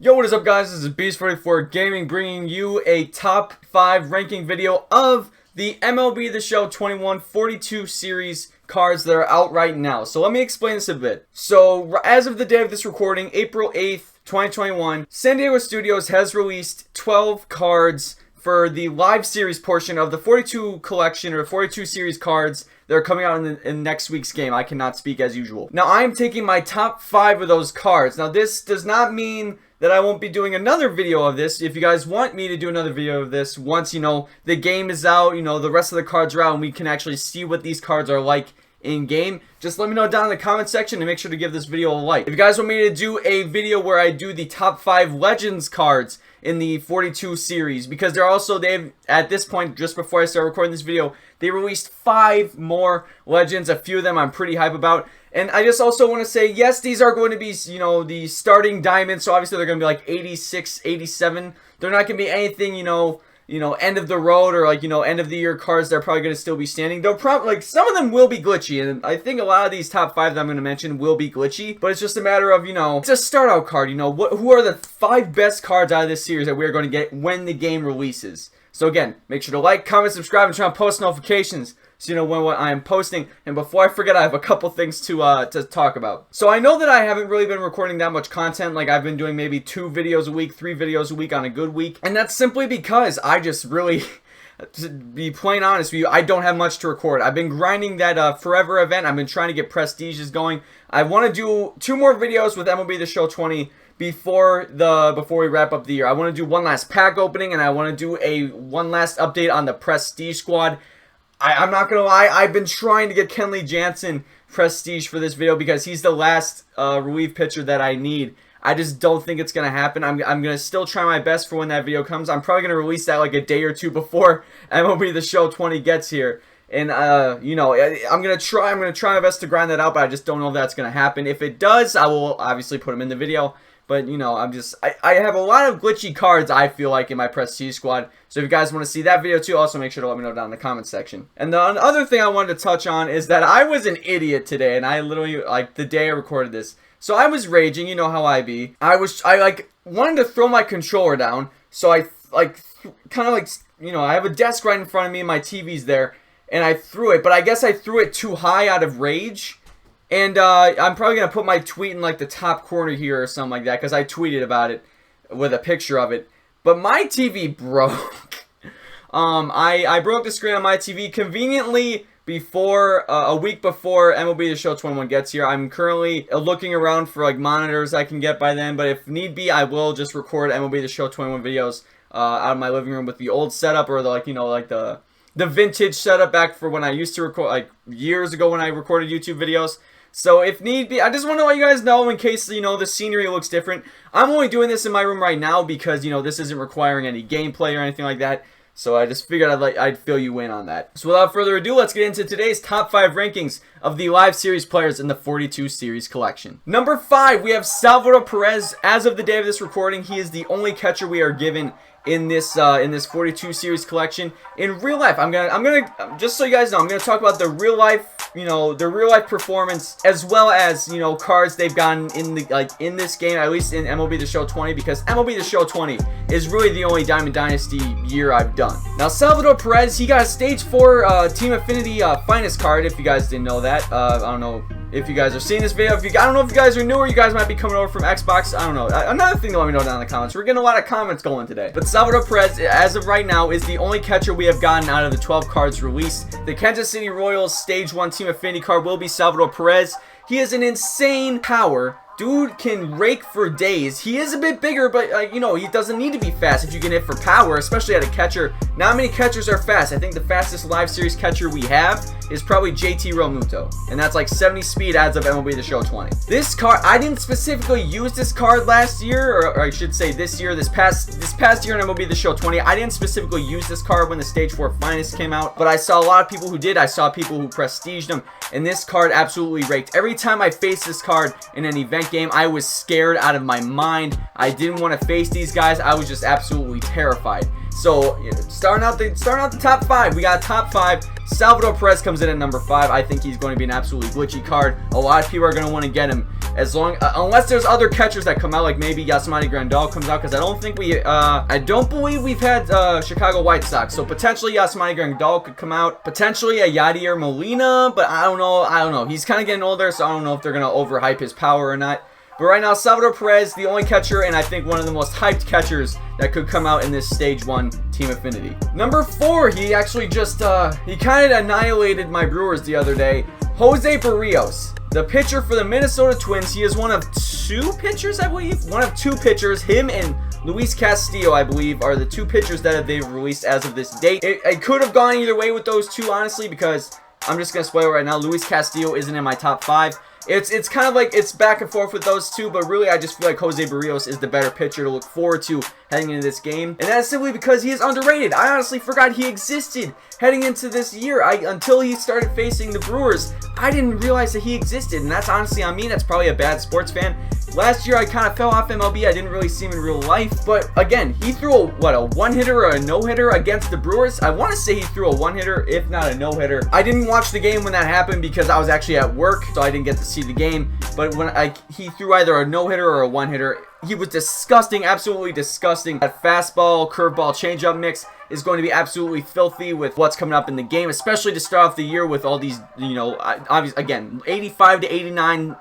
Yo, what is up, guys? This is Beast44 Gaming bringing you a top 5 ranking video of the MLB The Show 21 42 series cards that are out right now. So let me explain this a bit. So as of the day of this recording, April 8th, 2021, San Diego Studios has released 12 cards for the live series portion of the 42 collection or 42 series cards that are coming out in next week's game. I cannot speak as usual. Now, I am taking my top 5 of those cards. Now, this does not mean that I won't be doing another video of this. If you guys want me to do another video of this, once, the game is out, the rest of the cards are out, and we can actually see what these cards are like in game, just let me know down in the comment section and make sure to give this video a like. If you guys want me to do a video where I do the top 5 Legends cards in the 42 series, because they've at this point, just before I start recording this video, they released 5 more Legends. A few of them I'm pretty hype about. And I just also want to say, yes, these are going to be, the starting diamonds, so obviously they're going to be like 86, 87. They're not going to be anything, end of the road or end of the year cards that are probably going to still be standing. They'll probably, some of them will be glitchy, and I think a lot of these top 5 that I'm going to mention will be glitchy, but it's just a matter of, it's a start out card, who are the 5 best cards out of this series that we're going to get when the game releases. So again, make sure to like, comment, subscribe, and turn on post notifications so you know when what I am posting. And before I forget, I have a couple things to talk about. So I know that I haven't really been recording that much content. Like, I've been doing maybe 2 videos a week, 3 videos a week on a good week. And that's simply because I just really, to be plain honest with you, I don't have much to record. I've been grinding that Forever event. I've been trying to get Prestiges going. I want to do 2 more videos with MLB The Show 20 before we wrap up the year. I want to do one last pack opening, and I want to do one last update on the Prestige squad. I'm not gonna lie, I've been trying to get Kenley Jansen Prestige for this video because he's the last relief pitcher that I need. I just don't think it's gonna happen. I'm gonna still try my best for when that video comes. I'm probably gonna release that like a day or 2 before MLB The Show 20 gets here. And I'm gonna try my best to grind that out, but I just don't know if that's gonna happen. If it does, I will obviously put them in the video. But, I have a lot of glitchy cards, I feel like, in my Prestige squad. So if you guys want to see that video too, also make sure to let me know down in the comment section. And the other thing I wanted to touch on is that I was an idiot today, and I literally, the day I recorded this. So I was raging, you know how I be. I wanted to throw my controller down, so I, I have a desk right in front of me, and my TV's there, and I threw it. But I guess I threw it too high out of rage. And I'm probably going to put my tweet in the top corner here or something like that, because I tweeted about it with a picture of it. But my TV broke. I broke the screen on my TV conveniently before a week before MLB The Show 21 gets here. I'm currently looking around for monitors I can get by then, but if need be, I will just record MLB The Show 21 videos out of my living room with the old setup, or the vintage setup back for when I used to record years ago when I recorded YouTube videos. So if need be, I just want to let you guys know in case, the scenery looks different. I'm only doing this in my room right now because, this isn't requiring any gameplay or anything like that. So I just figured I'd fill you in on that. So without further ado, let's get into today's top 5 rankings of the live series players in the 42 series collection. Number 5, we have Salvador Perez. As of the day of this recording, he is the only catcher we are given in this 42 series collection. In real life, I'm gonna just so you guys know, I'm gonna talk about the real life, the real life performance, as well as cards they've gotten in in this game, at least in MLB The Show 20, because MLB The Show 20 is really the only Diamond Dynasty year I've done. Now, Salvador Perez, he got a Stage 4 Team Affinity Finest card. If you guys didn't know that, I don't know if you guys are seeing this video. I don't know if you guys are new or you guys might be coming over from Xbox. I don't know. Another thing to let me know down in the comments. We're getting a lot of comments going today. But Salvador Perez, as of right now, is the only catcher we have gotten out of the 12 cards released. The Kansas City Royals Stage 1 Team Affinity card will be Salvador Perez. He has an insane power. Dude can rake for days. He is a bit bigger, but he doesn't need to be fast if you can hit for power, especially at a catcher. Not many catchers are fast. I think the fastest live series catcher we have is probably JT Realmuto, and that's 70 speed as of MLB The Show 20. This card, I didn't specifically use this card last year, or I should say this past year in MLB The Show 20. I didn't specifically use this card when the Stage 4 Finest came out, but I saw a lot of people who did. I saw people who prestiged them, and this card absolutely raked. Every time I faced this card in an event game, I was scared out of my mind. I didn't want to face these guys. I was just absolutely terrified. So starting out the top 5, we got top 5. Salvador Perez comes in at number 5. I think he's going to be an absolutely glitchy card. A lot of people are going to want to get him unless there's other catchers that come out, like maybe Yasmani Grandal comes out, because I don't believe we've had Chicago White Sox, so potentially Yasmani Grandal could come out, potentially a Yadier Molina, but I don't know. He's kind of getting older, so I don't know if they're gonna overhype his power or not. But right now, Salvador Perez, the only catcher, and I think one of the most hyped catchers that could come out in this Stage 1 Team Affinity. Number 4, he actually just, he kind of annihilated my Brewers the other day. Jose Berrios, the pitcher for the Minnesota Twins. He is one of 2 pitchers, I believe. One of 2 pitchers. Him and Luis Castillo, I believe, are the 2 pitchers that they've released as of this date. It could have gone either way with those 2, honestly, because I'm just going to spoil it right now. Luis Castillo isn't in my top 5. It's kind of like it's back and forth with those 2, but really I just feel like Jose Berrios is the better pitcher to look forward to heading into this game. And that's simply because he is underrated. I honestly forgot he existed heading into this year. Until he started facing the Brewers, I didn't realize that he existed, and that's honestly on me. That's probably a bad sports fan. Last year I kind of fell off MLB. I didn't really see him in real life, but again, he threw a 1-hitter or a no-hitter against the Brewers. I want to say he threw a 1-hitter, if not a no-hitter. I didn't watch the game when that happened because I was actually at work, so I didn't get to see the game. But when he threw either a no-hitter or a 1-hitter, he was disgusting, absolutely disgusting. That fastball, curveball, changeup mix is going to be absolutely filthy with what's coming up in the game, especially to start off the year with all these, obviously, again, 85 to 89,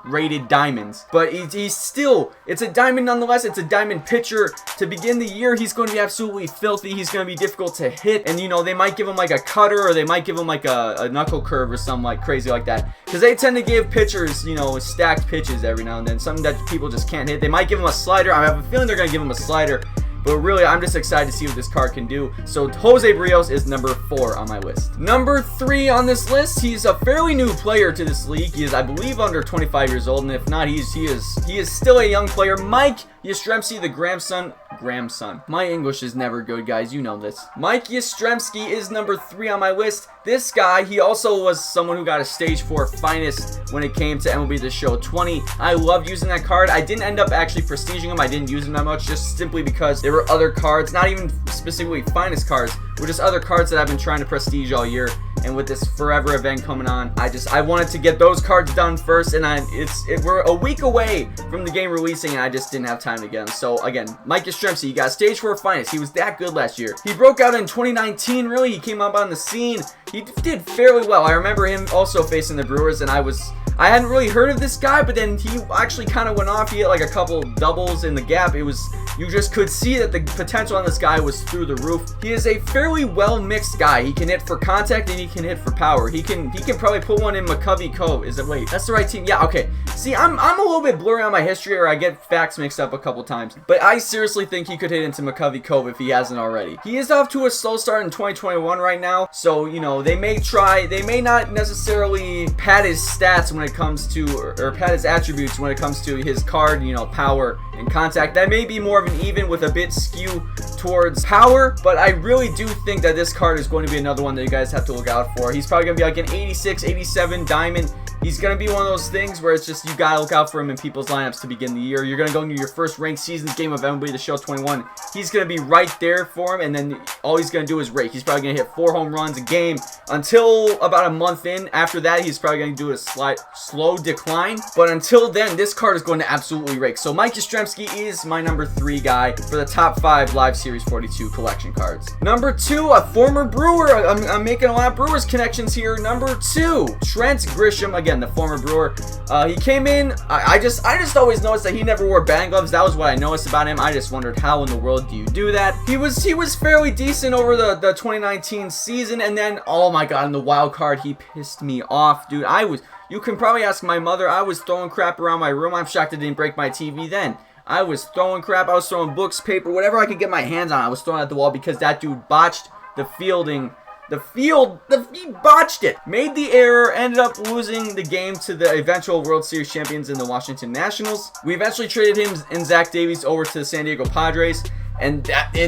rated diamonds. But he's still, it's a diamond nonetheless. It's a diamond pitcher. To begin the year, he's going to be absolutely filthy. He's going to be difficult to hit. And, they might give him like a cutter, or they might give him like a knuckle curve or something like crazy like that. Because they tend to give pitchers, stacked pitches every now and then, something that people just can't hit. They might give him a slider. I have a feeling they're going to give him a slider. But really, I'm just excited to see what this card can do. So Jose Berrios is number 4 on my list. Number 3 on this list, he's a fairly new player to this league. He is, I believe, under 25 years old, and if not, he is still a young player. Mikey Ostremski, the grandson. My English is never good, guys. You know this. Mikey Ostremski is number 3 on my list. This guy, he also was someone who got a Stage 4 finest when it came to MLB The Show 20. I loved using that card. I didn't end up actually prestiging him. I didn't use him that much, just simply because there were other cards, not even specifically finest cards, but just other cards that I've been trying to prestige all year. And with this Forever event coming on, I wanted to get those cards done first, and we're a week away from the game releasing, and I just didn't have time to get them. So again, Mike Ostremski, he got Stage 4 finest. He was that good last year. He broke out in 2019. Really, he came up on the scene. He did fairly well. I remember him also facing the Brewers, and I hadn't really heard of this guy, but then he actually kind of went off. He had like a couple doubles in the gap. You just could see that the potential on this guy was through the roof. He is a fairly well mixed guy. He can hit for contact and he can hit for power. He can probably put one in McCovey Cove. Wait, that's the right team? Yeah, okay. See, I'm a little bit blurry on my history, or I get facts mixed up a couple times. But I seriously think he could hit into McCovey Cove if he hasn't already. He is off to a slow start in 2021 right now. So, they may not necessarily pad his stats when it comes to, or pad his attributes when it comes to his card, power and contact. That may be more of an even with a bit skew towards power, but I really do think that this card is going to be another one that you guys have to look out for. He's probably going to be like an 86, 87 diamond. He's going to be one of those things where it's just you got to look out for him in people's lineups to begin the year. You're going to go into your first ranked seasons game of MLB The Show 21. He's going to be right there for him, and then all he's going to do is rake. He's probably going to hit 4 home runs a game until about a month in. After that, he's probably going to do a slow decline. But until then, this card is going to absolutely rake. So Mike Ostremski is my number 3 guy for the top 5 Live Series 42 collection cards. Number 2, a former Brewer. I'm making a lot of Brewers connections here. Number 2, Trent Grisham. Again, the former Brewer. He came in. I just always noticed that he never wore batting gloves. That was what I noticed about him. I just wondered, how in the world do you do that? He was fairly decent over the 2019 season, and then, oh my god, in the wild card, he pissed me off, dude. You can probably ask my mother. I was throwing crap around my room. I'm shocked it didn't break my TV then. I was throwing crap. I was throwing books, paper, whatever I could get my hands on. I was throwing at the wall because that dude botched the fielding. He botched it. Made the error, ended up losing the game to the eventual World Series champions in the Washington Nationals. We eventually traded him and Zach Davies over to the San Diego Padres. And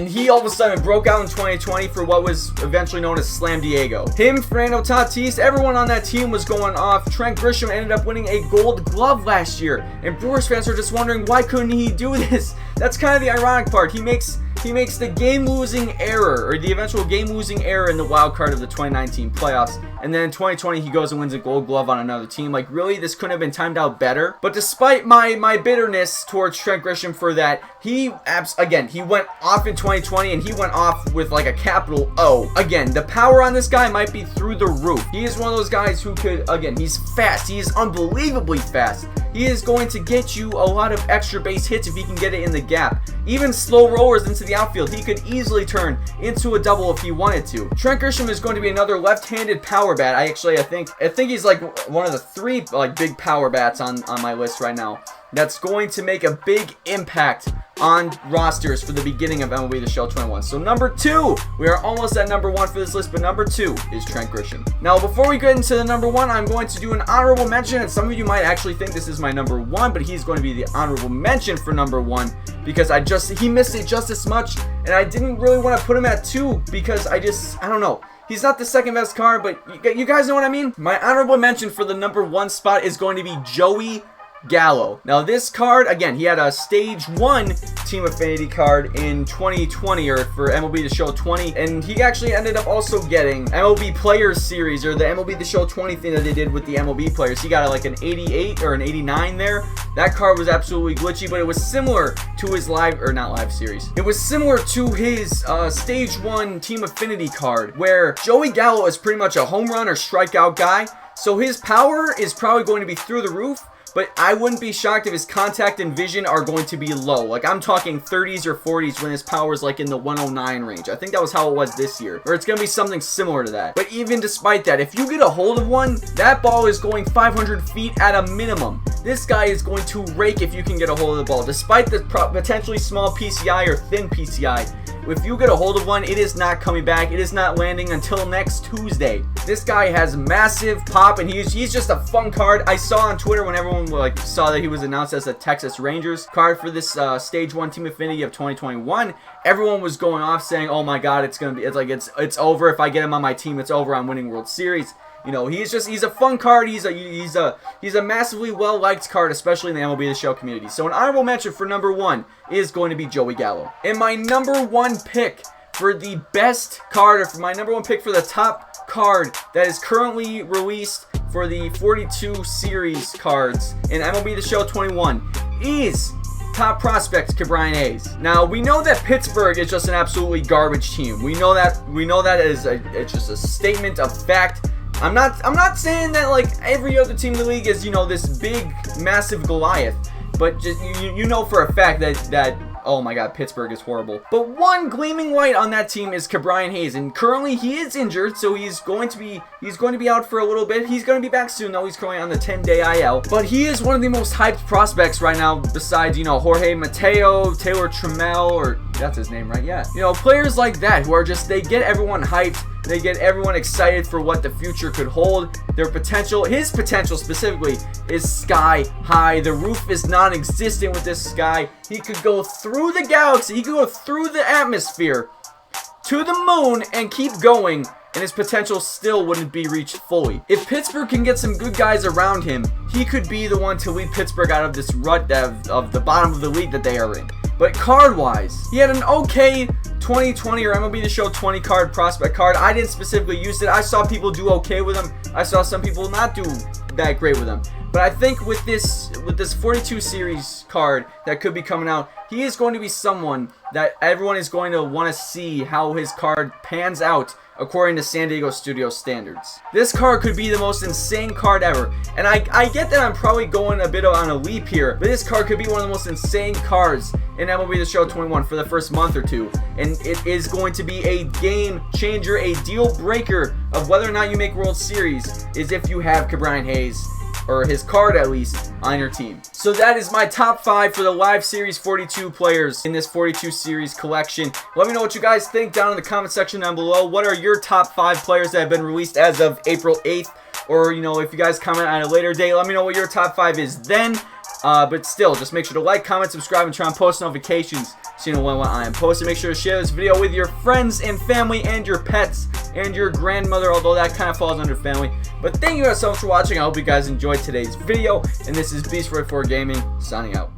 he all of a sudden broke out in 2020 for what was eventually known as Slam Diego. Him, Fernando Tatis, everyone on that team was going off. Trent Grisham ended up winning a Gold Glove last year. And Brewers fans are just wondering, why couldn't he do this? That's kind of the ironic part. He makes he makes the game-losing error, or the eventual game-losing error in the wild card of the 2019 playoffs. And then in 2020, he goes and wins a Gold Glove on another team. Like, really, this couldn't have been timed out better. But despite my bitterness towards Trent Grisham for that, he went off in 2020, and he went off with like a capital O. Again, the power on this guy might be through the roof. He is one of those guys who could, again, he's fast. He is unbelievably fast. He is going to get you a lot of extra base hits if he can get it in the gap. Even slow rollers into the outfield, he could easily turn into a double if he wanted to. Trent Grisham is going to be another left-handed power bat. I think he's like one of the 3 like big power bats on my list right now. That's going to make a big impact on rosters for the beginning of MLB The Show 21. So number 2, we are almost at number 1 for this list, but number 2 is Trent Grisham. Now, before we get into the number 1, I'm going to do an honorable mention, and some of you might actually think this is my number 1, but he's going to be the honorable mention for number 1 because he missed it just as much, and I didn't really want to put him at 2 because I don't know. He's not the second best card, but you guys know what I mean? My honorable mention for the number 1 spot is going to be Joey Gallo. Now this card, again, he had a stage 1 team affinity card in 2020, or for MLB The Show 20, and he actually ended up also getting MLB Players Series, or the MLB The Show 20 thing that they did with the MLB players. He got like an 88 or an 89 there. That card was absolutely glitchy, but it was similar to his series. It was similar to his stage 1 team affinity card, where Joey Gallo is pretty much a home run or strikeout guy, so his power is probably going to be through the roof. But I wouldn't be shocked if his contact and vision are going to be low. Like, I'm talking 30s or 40s when his power is like in the 109 range. I think that was how it was this year. Or it's going to be something similar to that. But even despite that, if you get a hold of one, that ball is going 500 feet at a minimum. This guy is going to rake if you can get a hold of the ball. Despite the potentially small PCI or thin PCI, if you get a hold of one, it is not coming back. It is not landing until next Tuesday. This guy has massive pop, and he's just a fun card. I saw on Twitter when everyone saw that he was announced as a Texas Rangers card for this stage 1 team affinity of 2021. Everyone was going off saying, "Oh my God, it's over. If I get him on my team, it's over. I'm winning World Series." You know, he's a fun card. He's a massively well-liked card, especially in the MLB The Show community. So an honorable mention for number 1 is going to be Joey Gallo. And my number 1 pick for the best card, or for my number 1 pick for the top card that is currently released for the 42 series cards in MLB The Show 21 is top prospect Ke'Bryan Hayes. Now, we know that Pittsburgh is just an absolutely garbage team. We know that it's just a statement of fact. I'm not saying that like every other team in the league is, you know, this big massive Goliath, but just you know for a fact that oh my God, Pittsburgh is horrible. But one gleaming light on that team is Ke'Bryan Hayes, and currently he is injured, so he's going to be out for a little bit. He's going to be back soon, though. He's currently on the 10-day IL. But he is one of the most hyped prospects right now, besides, you know, Jorge Mateo, Taylor Trammell, or that's his name, right? Yeah. You know, players like that who are just, they get everyone hyped. They get everyone excited for what the future could hold. Their potential, his potential specifically, is sky high. The roof is non-existent with this guy. He could go through the galaxy. He could go through the atmosphere to the moon and keep going, and his potential still wouldn't be reached fully. If Pittsburgh can get some good guys around him, he could be the one to lead Pittsburgh out of this rut of the bottom of the league that they are in. But card-wise, he had an okay 2020 or MLB The Show 20 card, prospect card. I didn't specifically use it. I saw people do okay with him. I saw some people not do that great with him. But I think with this 42 series card that could be coming out, he is going to be someone that everyone is going to want to see how his card pans out according to San Diego Studio standards. This card could be the most insane card ever. And I get that I'm probably going a bit on a leap here, but this card could be one of the most insane cards in MLB The Show 21 for the first month or two. And it is going to be a game changer, a deal breaker of whether or not you make World Series, is if you have Ke'Bryan Hayes, or his card at least, on your team. So that is my top 5 for the live series 42 players in this 42 series collection. Let me know what you guys think down in the comment section down below. What are your top 5 players that have been released as of April 8th? Or, you know, if you guys comment on a later date, let me know what your top 5 is then. But still, just make sure to like, comment, subscribe, and turn on post notifications so you know when I am posting. Make sure to share this video with your friends and family and your pets and your grandmother, although that kind of falls under family. But thank you guys so much for watching. I hope you guys enjoyed today's video. And this is Beast44 Gaming, signing out.